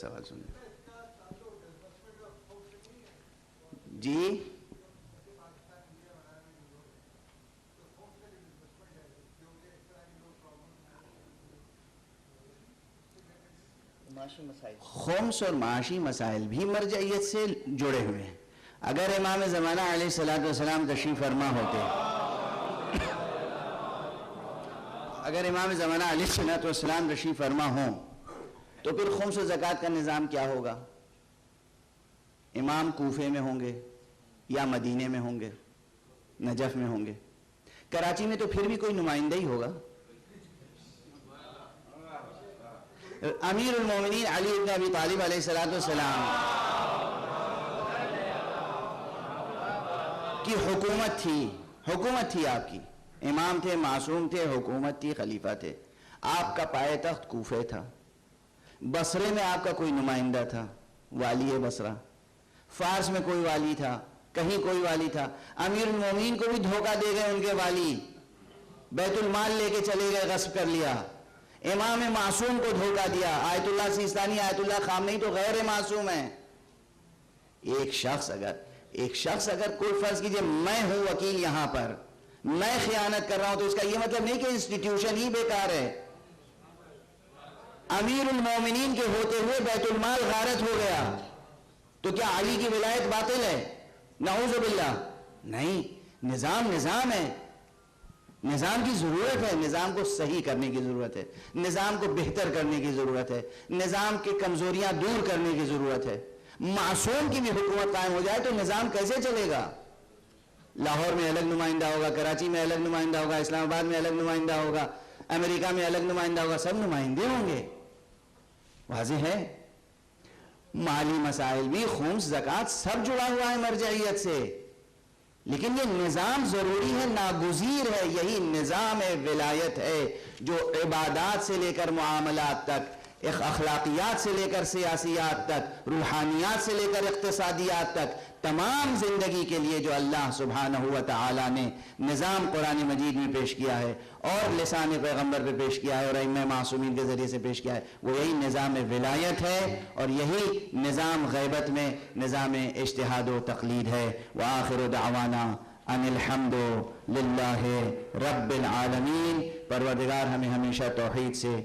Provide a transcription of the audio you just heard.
سوال سنیں جی۔ خمس اور معاشی مسائل بھی مرجعیت سے جڑے ہوئے ہیں۔ اگر امام زمانہ علیہ الصلوۃ والسلام تشریف فرما ہوتے، اگر امام زمانہ علیہ الصلوۃ والسلام تشریف فرما ہوں تو پھر خمس و زکوٰۃ کا نظام کیا ہوگا؟ امام کوفے میں ہوں گے یا مدینے میں ہوں گے، نجف میں ہوں گے، کراچی میں تو پھر بھی کوئی نمائندہ ہی ہوگا۔ امیر المومنین علی بن ابی طالب علیہ الصلوۃ والسلام کی حکومت تھی آپ کی، امام تھے، معصوم تھے، حکومت تھی، خلیفہ تھے۔ آپ کا پائے تخت کوفے تھا، بصرے میں آپ کا کوئی نمائندہ تھا، والی بصرہ، فارس میں کوئی والی تھا، کہیں کوئی والی تھا۔ امیر المومنین کو بھی دھوکہ دے گئے ان کے والی، بیت المال لے کے چلے گئے، غصب کر لیا۔ امام معصوم کو دھوکہ دیا، آیت اللہ سیستانی، آیت اللہ خامنئی تو غیر معصوم ہیں۔ ایک شخص اگر کوئی فرض کیجئے میں ہوں وکیل یہاں پر، میں خیانت کر رہا ہوں تو اس کا یہ مطلب نہیں کہ انسٹیٹیوشن ہی بیکار ہے۔ امیر المومنین کے ہوتے ہوئے بیت المال غارت ہو گیا تو کیا علی کی ولایت باطل ہے؟ نعوذ باللہ، نہیں۔ نظام ہے، نظام کی ضرورت ہے، نظام کو صحیح کرنے کی ضرورت ہے، نظام کو بہتر کرنے کی ضرورت ہے، نظام کی کمزوریاں دور کرنے کی ضرورت ہے۔ معصوم کی بھی حکومت قائم ہو جائے تو نظام کیسے چلے گا؟ لاہور میں الگ نمائندہ ہوگا، کراچی میں الگ نمائندہ ہوگا، اسلام آباد میں الگ نمائندہ ہوگا، امریکہ میں الگ نمائندہ ہوگا، سب نمائندے ہوں گے۔ واضح ہے۔ مالی مسائل بھی، خمس، زکوٰۃ، سب جڑا ہوا ہے مرجعیت سے، لیکن یہ نظام ضروری ہے، ناگزیر ہے۔ یہی نظام ولایت ہے جو عبادات سے لے کر معاملات تک، اخلاقیات سے لے کر سیاسیات تک، روحانیات سے لے کر اقتصادیات تک، تمام زندگی کے لیے جو اللہ سبحانہ و تعالیٰ نے نظام قرآن مجید میں پیش کیا ہے اور لسان پیغمبر پہ پیش کیا ہے اور ائمہ معصومین کے ذریعے سے پیش کیا ہے، وہ یہی نظام ولایت ہے، اور یہی نظام غیبت میں نظام اجتہاد و تقلید ہے۔ وآخر دعوانا ان الحمد للہ رب العالمین۔ پروردگار ہمیں ہمیشہ توحید سے